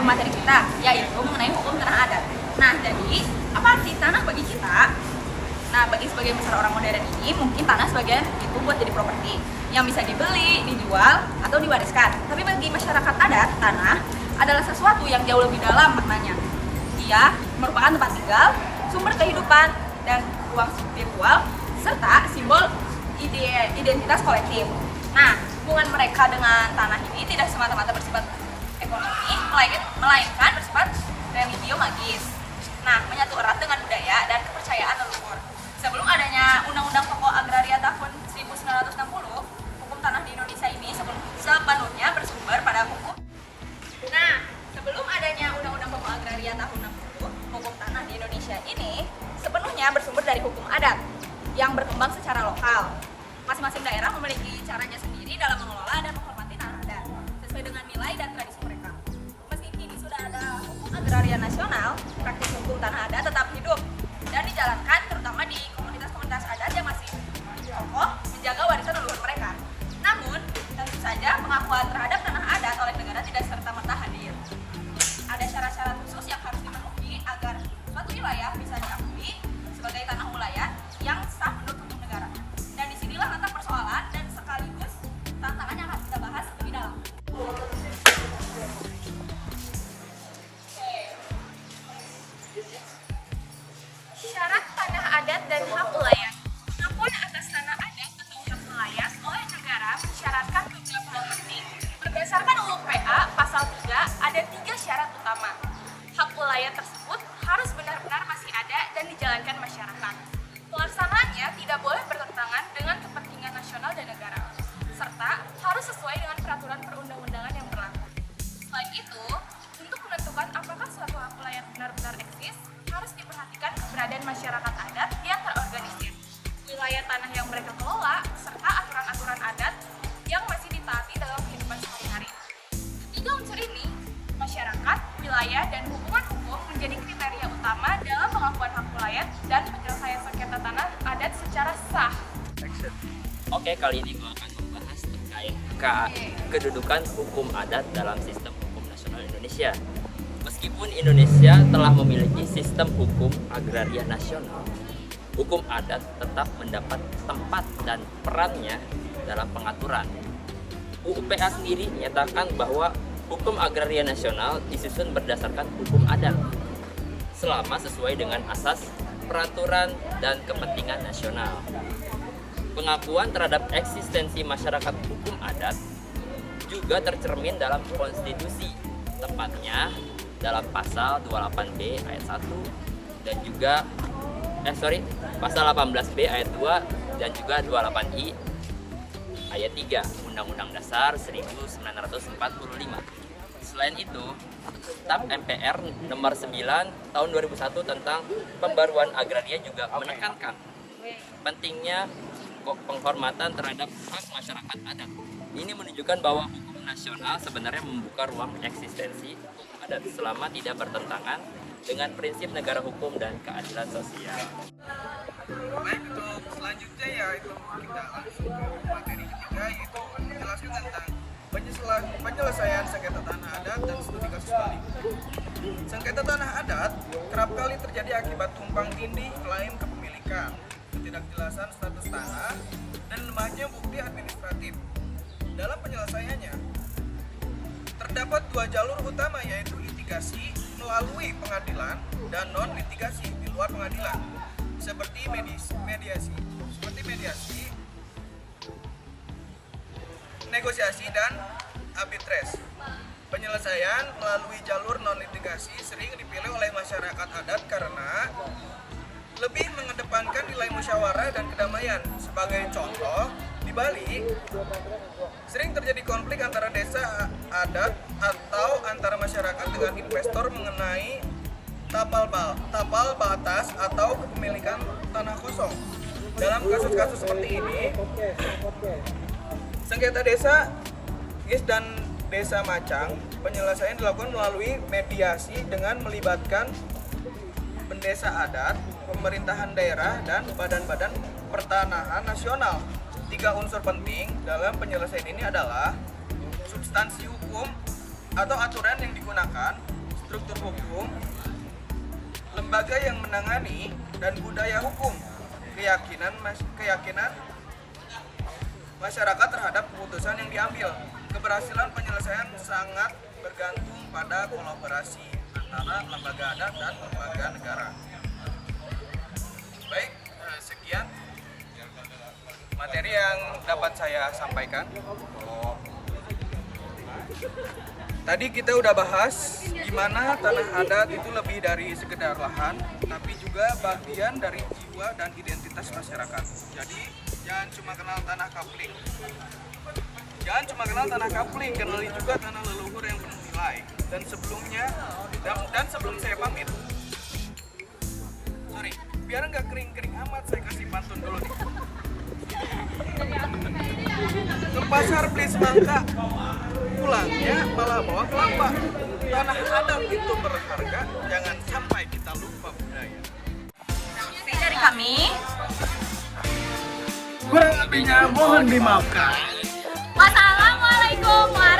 materi kita, yaitu mengenai hukum tanah adat. Nah, jadi apa arti tanah bagi kita? Nah, bagi sebagian besar orang modern ini, mungkin tanah sebagian itu buat jadi properti yang bisa dibeli, dijual, atau diwariskan. Tapi bagi masyarakat adat, tanah adalah sesuatu yang jauh lebih dalam maknanya. Ia merupakan tempat tinggal, sumber kehidupan, dan ruang spiritual, serta simbol identitas kolektif. Nah, hubungan mereka dengan tanah ini tidak semata-mata bersifat ekonomi, melainkan bersifat religio magis. Nah, menyatu erat dengan budaya dan kepercayaan leluhur. Sebelum adanya Undang-Undang Pokok Agraria tahun 1960, hukum tanah di Indonesia ini sepenuhnya bersumber pada hukum. Nah, sebelum adanya Undang-Undang Pokok Agraria tahun 60, hukum tanah di Indonesia ini sepenuhnya bersumber dari hukum adat yang berkembang secara lokal. Masing-masing daerah memiliki caranya sendiri dalam mengelola dan menghormati tanah adat sesuai dengan nilai dan tradisi mereka. Meski kini sudah ada hukum agraria nasional, praktik hukum tanah adat tetap hidup dan dijalankan terutama di komunitas-komunitas adat yang masih kokoh menjaga warisan leluhur mereka. Namun, tentu saja pengakuan terhadap tanah adat oleh negara tidak serta-merta hadir. Ada syarat-syarat khusus yang harus dipenuhi agar suatu wilayah bisa diakui sebagai tanah wilayah yang sah menurut hukum negara. Dan disinilah letak persoalan dan sekaligus tantangan yang akan kita bahas lebih dalam. Syarat tanah adat dan hak wilayah. Pengakuan atas tanah adat atau hak wilayah oleh negara mensyaratkan beberapa hal penting. Berdasarkan UU PA pasal 3 ada 3 syarat utama. Hak wilayah tersebut harus benar-benar masih ada dan dijalankan masyarakat. Pelaksanaannya tidak boleh bertentangan dengan kepentingan nasional dan negara, serta harus sesuai dengan peraturan perundang-undangan yang berlaku. Selain itu, untuk menentukan apakah suatu hak wilayah benar-benar eksis, harus diperhatikan keberadaan masyarakat adat yang terorganisir, wilayah tanah yang mereka kelola, serta aturan-aturan adat yang masih ditaati dalam kehidupan sehari-hari. Ketiga unsur ini, masyarakat, wilayah, dan hubungan hukum menjadi kriteria utama dalam pengakuan hak wilayah dan penyelesaian sengketa tanah adat secara sah. Oke, kali ini gue akan membahas terkait kedudukan hukum adat dalam sistem hukum nasional Indonesia. Meskipun Indonesia telah memiliki sistem hukum agraria nasional, hukum adat tetap mendapat tempat dan perannya dalam pengaturan. UU PA sendiri menyatakan bahwa hukum agraria nasional disusun berdasarkan hukum adat selama sesuai dengan asas peraturan dan kepentingan nasional. Pengakuan terhadap eksistensi masyarakat hukum adat juga tercermin dalam konstitusi, tepatnya dalam pasal 28B ayat 1 dan juga pasal 18B ayat 2 dan juga 28I ayat 3 Undang-Undang Dasar 1945. Selain itu, TAP MPR nomor 9 tahun 2001 tentang pembaruan agraria juga menekankan pentingnya penghormatan terhadap hak masyarakat adat. Ini menunjukkan bahwa hukum nasional sebenarnya membuka ruang eksistensi hukum adat selama tidak bertentangan dengan prinsip negara hukum dan keadilan sosial. Baik, untuk selanjutnya yaitu kita langsung ke materi ketiga, yaitu menjelaskan tentang penyelesaian sengketa tanah adat dan studi kasus banding. Sengketa tanah adat kerap kali terjadi akibat tumpang tindih klaim kepemilikan, ketidakjelasan status tanah, dan lemahnya bukti administratif. Dalam penyelesaiannya, terdapat 2 jalur utama, yaitu litigasi melalui pengadilan dan non-litigasi di luar pengadilan, seperti mediasi, negosiasi, dan arbitrase. Penyelesaian melalui jalur non-litigasi sering dipilih oleh masyarakat adat karena lebih mengedepankan nilai musyawarah dan kedamaian. Sebagai contoh, di Bali sering terjadi konflik antara desa adat atau antara masyarakat dengan investor mengenai tapal batas atau kepemilikan tanah kosong. Dalam kasus-kasus seperti ini, sengketa desa dan desa Macang, penyelesaian dilakukan melalui mediasi dengan melibatkan pendesa adat, pemerintahan daerah, dan badan-badan pertanahan nasional. 3 unsur penting dalam penyelesaian ini adalah substansi hukum atau aturan yang digunakan, struktur hukum, lembaga yang menangani, dan budaya hukum, keyakinan masyarakat terhadap keputusan yang diambil. Keberhasilan penyelesaian sangat bergantung pada kolaborasi antara lembaga adat dan lembaga negara. Baik, sekian materi yang dapat saya sampaikan. Tadi kita udah bahas gimana tanah adat itu lebih dari sekedar lahan, tapi juga bagian dari jiwa dan identitas masyarakat. Jadi jangan cuma kenal tanah kapling. Jangan cuma kenal tanah kapling, kenali juga tanah leluhur yang penuh nilai. Dan sebelum saya pamit, sorry, biar nggak kering-kering amat, saya kasih pantun dulu nih. Ke pasar beli semangka, pulangnya malah bawa kelapa. Tanah adat itu berharga, jangan sampai kita lupa budaya. Sekian dari kami. Kurang lebihnya mohon dimaafkan. Wassalamualaikum warahmatullahi